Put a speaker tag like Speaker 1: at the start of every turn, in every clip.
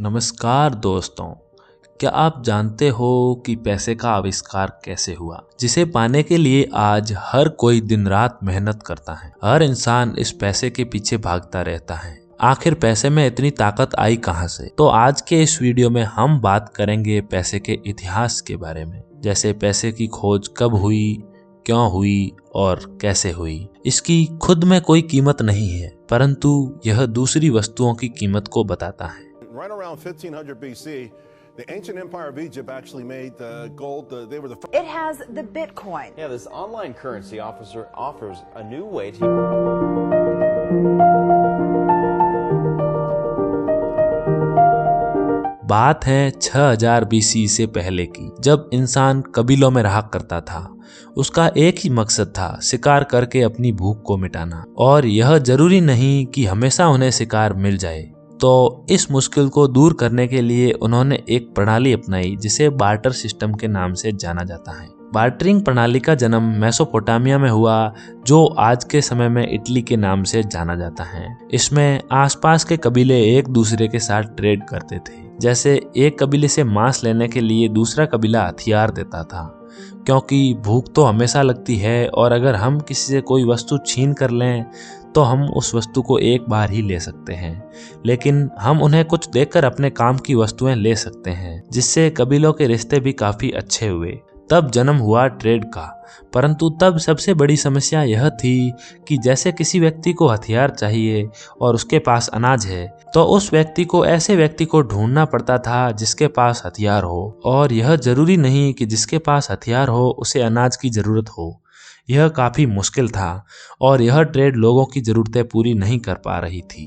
Speaker 1: नमस्कार दोस्तों, क्या आप जानते हो कि पैसे का आविष्कार कैसे हुआ, जिसे पाने के लिए आज हर कोई दिन रात मेहनत करता है। हर इंसान इस पैसे के पीछे भागता रहता है। आखिर पैसे में इतनी ताकत आई कहां से? तो आज के इस वीडियो में हम बात करेंगे पैसे के इतिहास के बारे में, जैसे पैसे की खोज कब हुई, क्यों हुई और कैसे हुई। इसकी खुद में कोई कीमत नहीं है, परंतु यह दूसरी वस्तुओं की कीमत को बताता है।
Speaker 2: Right around 1500 BC, the ancient empire of Egypt actually made gold. They were the first.
Speaker 3: It has the Bitcoin.
Speaker 4: Yeah, this online currency offers a new way to.
Speaker 1: बात है 6000 BC से पहले की, जब इंसान कबीलों में रहा करता था। उसका एक ही मकसद था, शिकार करके अपनी भूख को मिटाना। और यह जरूरी नहीं कि हमेशा उन्हें शिकार मिल जाए। तो इस मुश्किल को दूर करने के लिए उन्होंने एक प्रणाली अपनाई जिसे बार्टर सिस्टम के नाम से जाना जाता है। बार्टरिंग प्रणाली का जन्म मेसोपोटामिया में हुआ, जो आज के समय में इटली के नाम से जाना जाता है। इसमें आसपास के कबीले एक दूसरे के साथ ट्रेड करते थे। जैसे एक कबीले से मांस लेने के लिए दूसरा कबीला हथियार देता था, क्योंकि भूख तो हमेशा लगती है और अगर हम किसी से कोई वस्तु छीन कर लें तो हम उस वस्तु को एक बार ही ले सकते हैं, लेकिन हम उन्हें कुछ देकर अपने काम की वस्तुएं ले सकते हैं, जिससे कबीलों के रिश्ते भी काफी अच्छे हुए। तब जन्म हुआ ट्रेड का। परंतु तब सबसे बड़ी समस्या यह थी कि जैसे किसी व्यक्ति को हथियार चाहिए और उसके पास अनाज है, तो उस व्यक्ति को ऐसे व्यक्ति को ढूंढना पड़ता था जिसके पास हथियार हो, और यह जरूरी नहीं कि जिसके पास हथियार हो उसे अनाज की जरूरत हो। यह काफी मुश्किल था और यह ट्रेड लोगों की जरूरतें पूरी नहीं कर पा रही थी।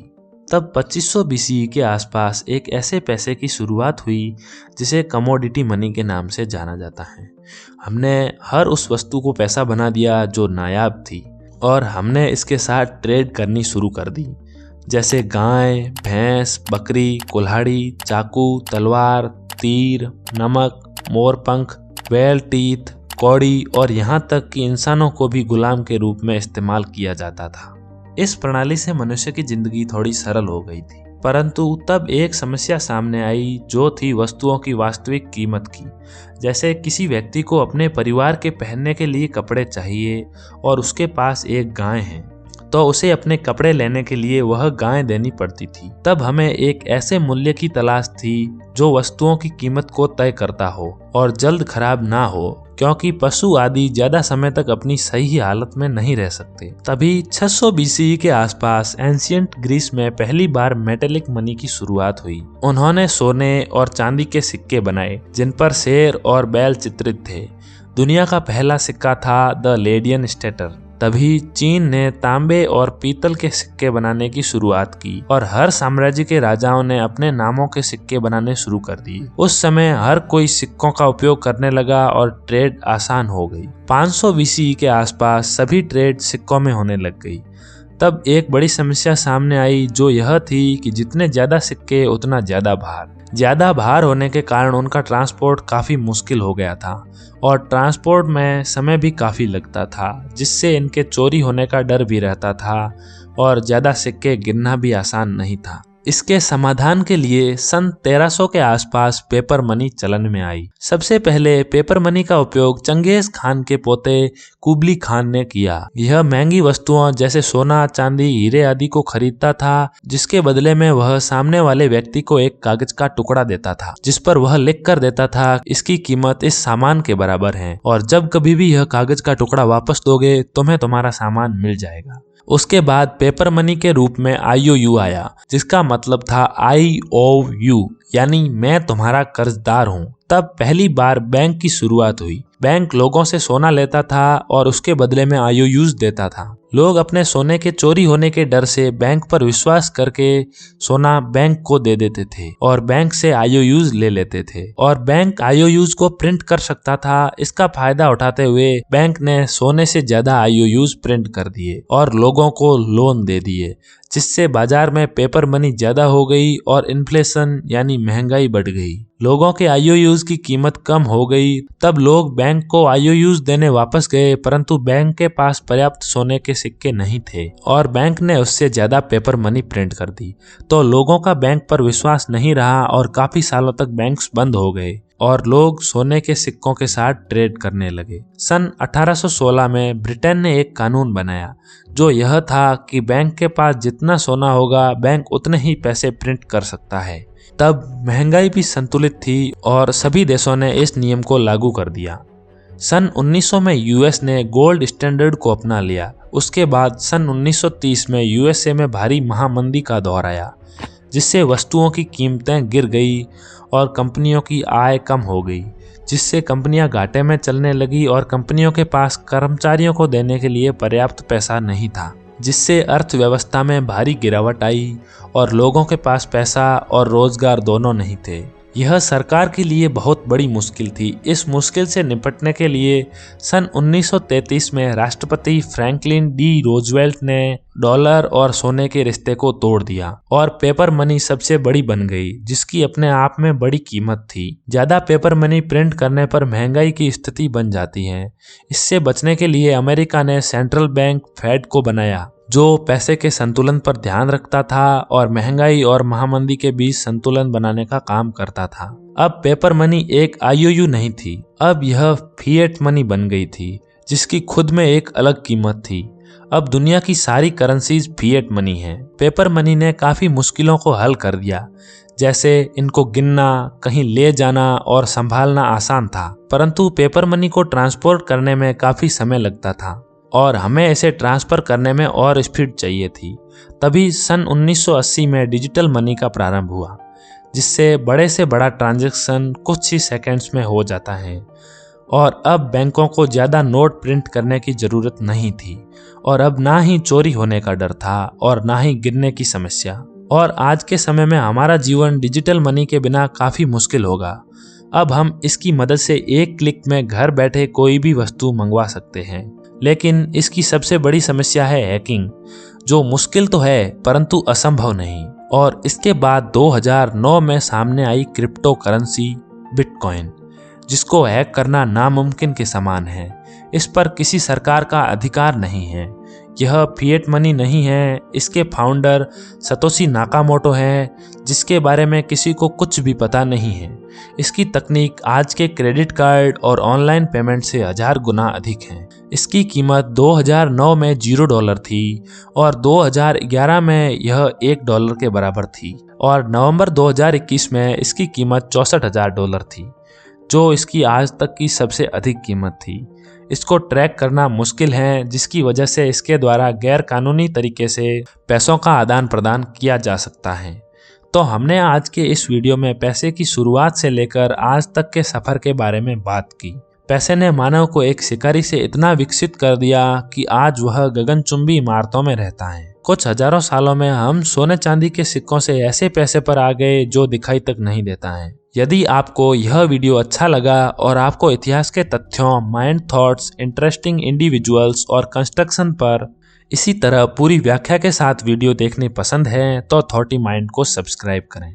Speaker 1: तब 2500 BC के आसपास एक ऐसे पैसे की शुरुआत हुई जिसे कमोडिटी मनी के नाम से जाना जाता है। हमने हर उस वस्तु को पैसा बना दिया जो नायाब थी, और हमने इसके साथ ट्रेड करनी शुरू कर दी, जैसे गाय, भैंस, बकरी, कुल्हाड़ी, चाकू, तलवार, तीर, नमक, मोरपंख, वेल टीथ, कौड़ी और यहाँ तक कि इंसानों को भी गुलाम के रूप में इस्तेमाल किया जाता था। इस प्रणाली से मनुष्य की जिंदगी थोड़ी सरल हो गई थी, परंतु तब एक समस्या सामने आई, जो थी वस्तुओं की वास्तविक कीमत की। जैसे किसी व्यक्ति को अपने परिवार के पहनने के लिए कपड़े चाहिए और उसके पास एक गाय है, तो उसे अपने कपड़े लेने के लिए वह गाय देनी पड़ती थी। तब हमें एक ऐसे मूल्य की तलाश थी जो वस्तुओं की कीमत को तय करता हो और जल्द खराब ना हो, क्योंकि पशु आदि ज्यादा समय तक अपनी सही हालत में नहीं रह सकते। तभी 600 BC के आसपास एंशिएंट ग्रीस में पहली बार मेटेलिक मनी की शुरुआत हुई। उन्होंने सोने और चांदी के सिक्के बनाए जिन पर शेर और बैल चित्रित थे। दुनिया का पहला सिक्का था द लेडियन स्टेटर। तभी चीन ने तांबे और पीतल के सिक्के बनाने की शुरुआत की और हर साम्राज्य के राजाओं ने अपने नामों के सिक्के बनाने शुरू कर दिए। उस समय हर कोई सिक्कों का उपयोग करने लगा और ट्रेड आसान हो गई। 500 BC के आसपास सभी ट्रेड सिक्कों में होने लग गई। तब एक बड़ी समस्या सामने आई, जो यह थी कि जितने ज्यादा सिक्के उतना ज्यादा भार। ज्यादा भार होने के कारण उनका ट्रांसपोर्ट काफी मुश्किल हो गया था और ट्रांसपोर्ट में समय भी काफी लगता था, जिससे इनके चोरी होने का डर भी रहता था और ज्यादा सिक्के गिनना भी आसान नहीं था। इसके समाधान के लिए सन 1300 के आसपास पेपर मनी चलन में आई। सबसे पहले पेपर मनी का उपयोग चंगेज खान के पोते कुबली खान ने किया। यह महंगी वस्तुओं जैसे सोना, चांदी, हीरे आदि को खरीदता था, जिसके बदले में वह सामने वाले व्यक्ति को एक कागज का टुकड़ा देता था, जिस पर वह लिख कर देता था इसकी कीमत इस सामान के बराबर है, और जब कभी भी यह कागज का टुकड़ा वापस दोगे तुम्हें तुम्हारा सामान मिल जाएगा। उसके बाद पेपर मनी के रूप में IOU आया, जिसका मतलब था आई ओव यू, यानी मैं तुम्हारा कर्जदार हूँ। तब पहली बार बैंक की शुरुआत हुई। बैंक लोगों से सोना लेता था और उसके बदले में IOUs देता था। लोग अपने सोने के चोरी होने के डर से बैंक पर विश्वास करके सोना बैंक को दे देते थे और बैंक से IOUs ले लेते थे, और बैंक IOUs को प्रिंट कर सकता था। इसका फायदा उठाते हुए बैंक ने सोने से ज्यादा IOUs प्रिंट कर दिए और लोगों को लोन दे दिए, जिससे बाजार में पेपर मनी ज्यादा हो गई और इन्फ्लेशन यानी महंगाई बढ़ गई। लोगों के IOUs की कीमत कम हो गई, तब लोग बैंक को IOUs देने वापस गए, परंतु बैंक के पास पर्याप्त सोने के सिक्के नहीं थे और बैंक ने उससे ज्यादा पेपर मनी प्रिंट कर दी। तो लोगों का बैंक पर विश्वास नहीं रहा और काफी सालों तक बैंक्स बंद हो गए और लोग सोने के सिक्कों के साथ ट्रेड करने लगे। सन 1816 में ब्रिटेन ने एक कानून बनाया जो यह था कि बैंक के पास जितना सोना होगा बैंक उतने ही पैसे प्रिंट कर सकता है। तब महंगाई भी संतुलित थी और सभी देशों ने इस नियम को लागू कर दिया। सन 1900 में यूएस ने गोल्ड स्टैंडर्ड को अपना लिया। उसके बाद सन 1930 में यूएसए में भारी महामंदी का दौर आया, जिससे वस्तुओं की कीमतें गिर गई और कंपनियों की आय कम हो गई, जिससे कंपनियां घाटे में चलने लगी और कंपनियों के पास कर्मचारियों को देने के लिए पर्याप्त पैसा नहीं था, जिससे अर्थव्यवस्था में भारी गिरावट आई और लोगों के पास पैसा और रोजगार दोनों नहीं थे। यह सरकार के लिए बहुत बड़ी मुश्किल थी। इस मुश्किल से निपटने के लिए सन 1933 में राष्ट्रपति फ्रैंकलिन डी रोजवेल्ट ने डॉलर और सोने के रिश्ते को तोड़ दिया और पेपर मनी सबसे बड़ी बन गई, जिसकी अपने आप में बड़ी कीमत थी। ज्यादा पेपर मनी प्रिंट करने पर महंगाई की स्थिति बन जाती है। इससे बचने के लिए अमेरिका ने सेंट्रल बैंक फेड को बनाया, जो पैसे के संतुलन पर ध्यान रखता था और महंगाई और महामंदी के बीच संतुलन बनाने का काम करता था। अब पेपर मनी एक IOU नहीं थी, अब यह फिएट मनी बन गई थी, जिसकी खुद में एक अलग कीमत थी। अब दुनिया की सारी करेंसीज फिएट मनी है। पेपर मनी ने काफी मुश्किलों को हल कर दिया, जैसे इनको गिनना, कहीं ले जाना और संभालना आसान था, परंतु पेपर मनी को ट्रांसपोर्ट करने में काफी समय लगता था और हमें इसे ट्रांसफर करने में और स्पीड चाहिए थी। तभी सन 1980 में डिजिटल मनी का प्रारंभ हुआ, जिससे बड़े से बड़ा ट्रांजैक्शन कुछ ही सेकंड्स में हो जाता है और अब बैंकों को ज़्यादा नोट प्रिंट करने की ज़रूरत नहीं थी और अब ना ही चोरी होने का डर था और ना ही गिरने की समस्या। और आज के समय में हमारा जीवन डिजिटल मनी के बिना काफ़ी मुश्किल होगा। अब हम इसकी मदद से एक क्लिक में घर बैठे कोई भी वस्तु मंगवा सकते हैं, लेकिन इसकी सबसे बड़ी समस्या है हैकिंग, जो मुश्किल तो है परंतु असंभव नहीं। और इसके बाद 2009 में सामने आई क्रिप्टो करेंसी बिटकॉइन, जिसको हैक करना नामुमकिन के समान है। इस पर किसी सरकार का अधिकार नहीं है। यह फिएट मनी नहीं है। इसके फाउंडर सतोशी नाकामोटो हैं, जिसके बारे में किसी को कुछ भी पता नहीं है। इसकी तकनीक आज के क्रेडिट कार्ड और ऑनलाइन पेमेंट से 1000 गुना अधिक है। इसकी कीमत 2009 में $0 थी और 2011 में यह $1 के बराबर थी और नवंबर 2021 में इसकी कीमत $64,000 थी, जो इसकी आज तक की सबसे अधिक कीमत थी। इसको ट्रैक करना मुश्किल है, जिसकी वजह से इसके द्वारा गैर कानूनी तरीके से पैसों का आदान प्रदान किया जा सकता है। तो हमने आज के इस वीडियो में पैसे की शुरुआत से लेकर आज तक के सफर के बारे में बात की। पैसे ने मानव को एक शिकारी से इतना विकसित कर दिया कि आज वह गगनचुंबी इमारतों में रहता है। कुछ हजारों सालों में हम सोने चांदी के सिक्कों से ऐसे पैसे पर आ गए जो दिखाई तक नहीं देता है। यदि आपको यह वीडियो अच्छा लगा और आपको इतिहास के तथ्यों, माइंड थॉट्स, इंटरेस्टिंग इंडिविजुअल्स और कंस्ट्रक्शन पर इसी तरह पूरी व्याख्या के साथ वीडियो देखने पसंद है तो थॉटी माइंड को सब्सक्राइब करें।